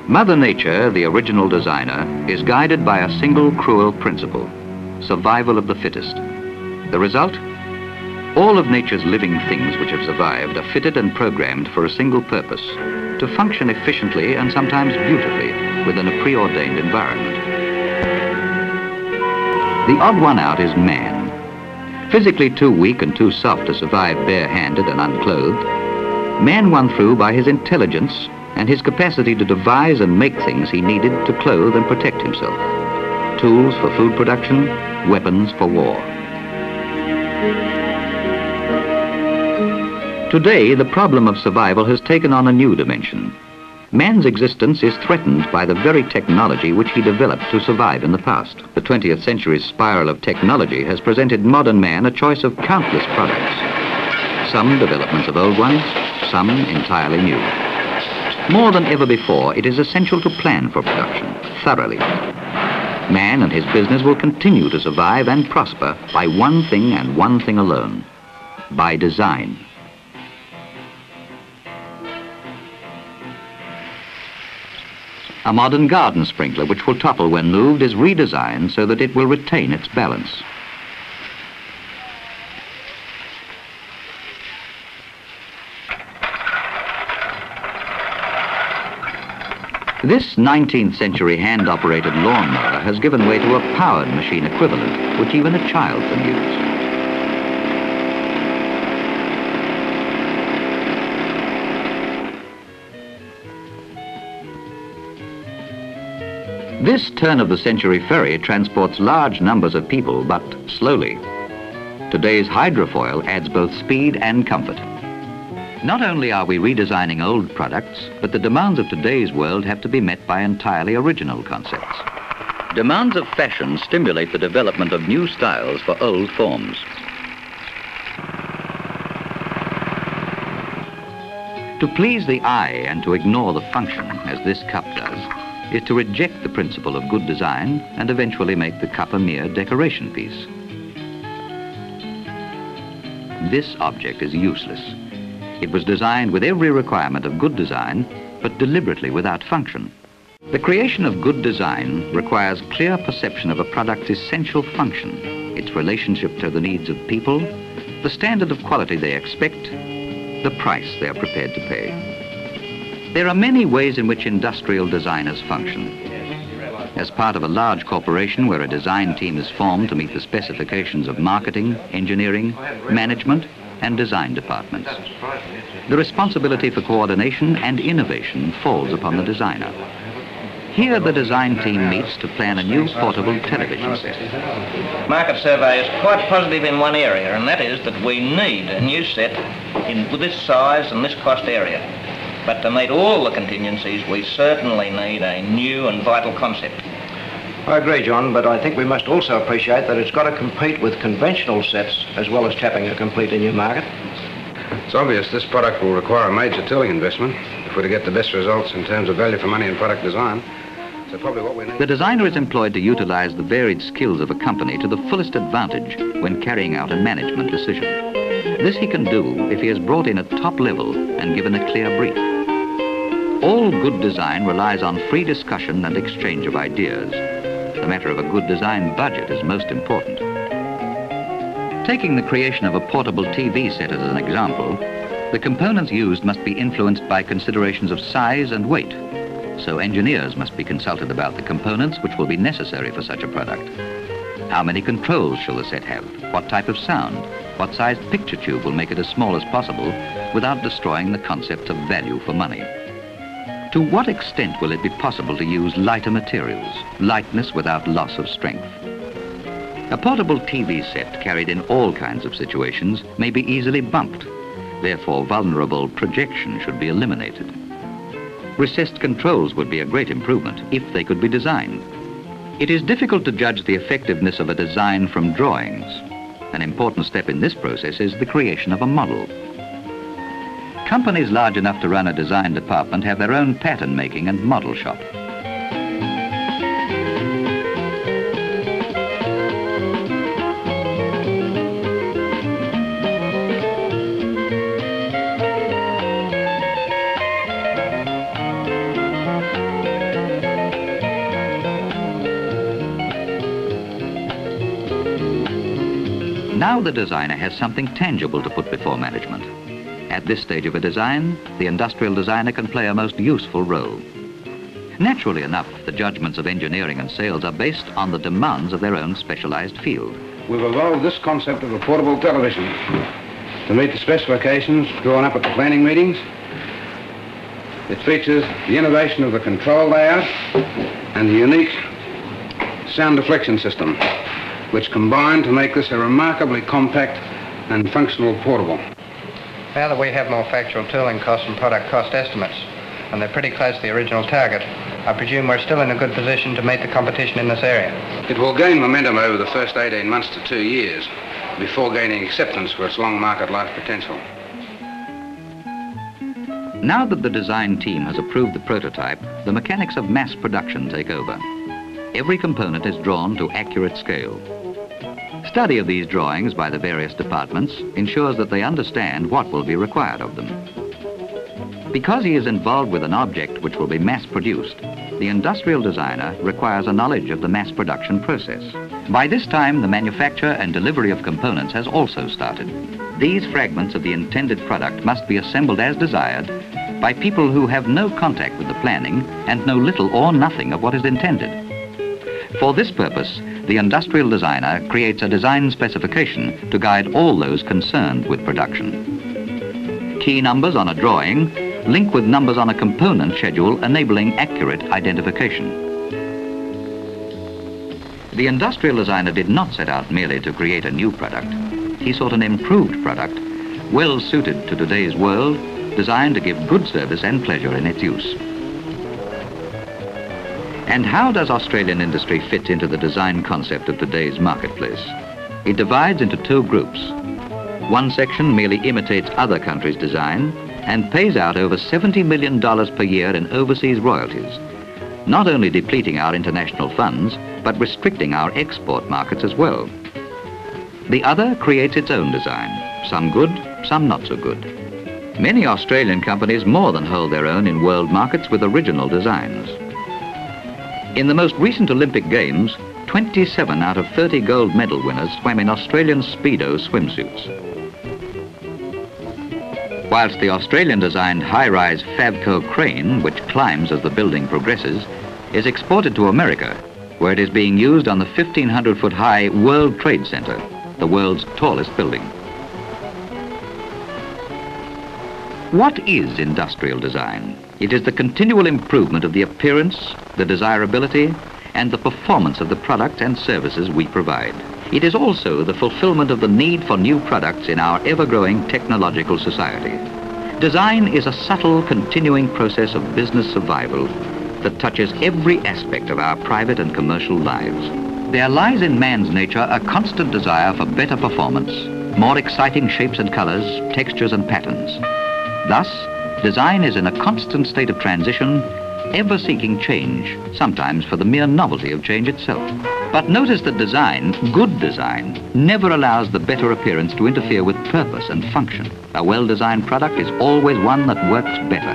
Mother Nature, the original designer, is guided by a single cruel principle: survival of the fittest. The result? All of nature's living things which have survived are fitted and programmed for a single purpose: to function efficiently and sometimes beautifully within a preordained environment. The odd one out is man. Physically too weak and too soft to survive barehanded and unclothed, man won through by his intelligence and his capacity to devise and make things he needed to clothe and protect himself. Tools for food production, weapons for war. Today, the problem of survival has taken on a new dimension. Man's existence is threatened by the very technology which he developed to survive in the past. The 20th century's spiral of technology has presented modern man a choice of countless products. Some developments of old ones, some entirely new. More than ever before, it is essential to plan for production, thoroughly. Man and his business will continue to survive and prosper by one thing and one thing alone: by design. A modern garden sprinkler, which will topple when moved, is redesigned so that it will retain its balance. This 19th century hand-operated lawnmower has given way to a powered machine equivalent, which even a child can use. This turn-of-the-century ferry transports large numbers of people, but slowly. Today's hydrofoil adds both speed and comfort. Not only are we redesigning old products, but the demands of today's world have to be met by entirely original concepts. Demands of fashion stimulate the development of new styles for old forms. To please the eye and to ignore the function, as this cup does, is to reject the principle of good design and eventually make the cup a mere decoration piece. This object is useless. It was designed with every requirement of good design, but deliberately without function. The creation of good design requires clear perception of a product's essential function, its relationship to the needs of people, the standard of quality they expect, the price they are prepared to pay. There are many ways in which industrial designers function. As part of a large corporation where a design team is formed to meet the specifications of marketing, engineering, management, and design departments. The responsibility for coordination and innovation falls upon the designer. Here the design team meets to plan a new portable television set. Market survey is quite positive in one area, and that is that we need a new set with this size and this cost area. But to meet all the contingencies, we certainly need a new and vital concept. I agree, John, but I think we must also appreciate that it's got to compete with conventional sets as well as tapping a completely new market. It's obvious this product will require a major tooling investment if we're to get the best results in terms of value for money and product design. So probably what we need... The designer is employed to utilize the varied skills of a company to the fullest advantage when carrying out a management decision. This he can do if he is brought in at top level and given a clear brief. All good design relies on free discussion and exchange of ideas. The matter of a good design budget is most important. Taking the creation of a portable TV set as an example, the components used must be influenced by considerations of size and weight. So engineers must be consulted about the components which will be necessary for such a product. How many controls shall the set have? What type of sound? What size picture tube will make it as small as possible without destroying the concept of value for money? To what extent will it be possible to use lighter materials, lightness without loss of strength? A portable TV set carried in all kinds of situations may be easily bumped. Therefore, vulnerable projection should be eliminated. Recessed controls would be a great improvement if they could be designed. It is difficult to judge the effectiveness of a design from drawings. An important step in this process is the creation of a model. Companies large enough to run a design department have their own pattern making and model shop. Now the designer has something tangible to put before management. At this stage of a design, the industrial designer can play a most useful role. Naturally enough, the judgments of engineering and sales are based on the demands of their own specialized field. We've evolved this concept of a portable television to meet the specifications drawn up at the planning meetings. It features the innovation of the control layout and the unique sound deflection system, which combine to make this a remarkably compact and functional portable. Now that we have more factual tooling costs and product cost estimates, and they're pretty close to the original target, I presume we're still in a good position to meet the competition in this area. It will gain momentum over the first 18 months to 2 years before gaining acceptance for its long market life potential. Now that the design team has approved the prototype, the mechanics of mass production take over. Every component is drawn to accurate scale. Study of these drawings by the various departments ensures that they understand what will be required of them. Because he is involved with an object which will be mass-produced, the industrial designer requires a knowledge of the mass production process. By this time, the manufacture and delivery of components has also started. These fragments of the intended product must be assembled as desired by people who have no contact with the planning and know little or nothing of what is intended. For this purpose, the industrial designer creates a design specification to guide all those concerned with production. Key numbers on a drawing link with numbers on a component schedule, enabling accurate identification. The industrial designer did not set out merely to create a new product. He sought an improved product, well suited to today's world, designed to give good service and pleasure in its use. And how does Australian industry fit into the design concept of today's marketplace? It divides into two groups. One section merely imitates other countries' design and pays out over $70 million per year in overseas royalties, not only depleting our international funds, but restricting our export markets as well. The other creates its own design, some good, some not so good. Many Australian companies more than hold their own in world markets with original designs. In the most recent Olympic Games, 27 out of 30 gold medal winners swam in Australian Speedo swimsuits. Whilst the Australian-designed high-rise Fabco crane, which climbs as the building progresses, is exported to America, where it is being used on the 1,500-foot-high World Trade Center, the world's tallest building. What is industrial design? It is the continual improvement of the appearance, the desirability, and the performance of the products and services we provide. It is also the fulfillment of the need for new products in our ever-growing technological society. Design is a subtle, continuing process of business survival that touches every aspect of our private and commercial lives. There lies in man's nature a constant desire for better performance, more exciting shapes and colors, textures and patterns. Thus, design is in a constant state of transition, ever seeking change, sometimes for the mere novelty of change itself. But notice that design, good design, never allows the better appearance to interfere with purpose and function. A well-designed product is always one that works better.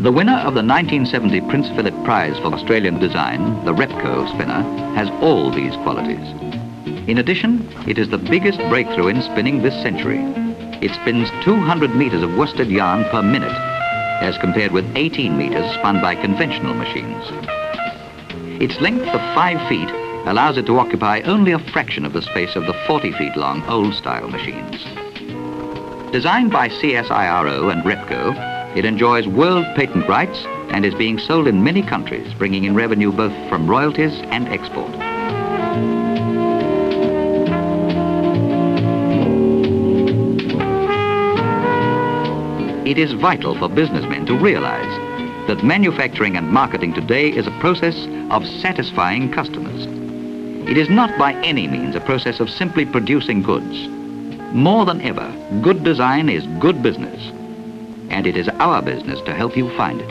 The winner of the 1970 Prince Philip Prize for Australian design, the Repco spinner, has all these qualities. In addition, it is the biggest breakthrough in spinning this century. It spins 200 meters of worsted yarn per minute, as compared with 18 meters spun by conventional machines. Its length of 5 feet allows it to occupy only a fraction of the space of the 40 feet long old-style machines. Designed by CSIRO and Repco, it enjoys world patent rights and is being sold in many countries, bringing in revenue both from royalties and export. It is vital for businessmen to realize that manufacturing and marketing today is a process of satisfying customers. It is not by any means a process of simply producing goods. More than ever, good design is good business, and it is our business to help you find it.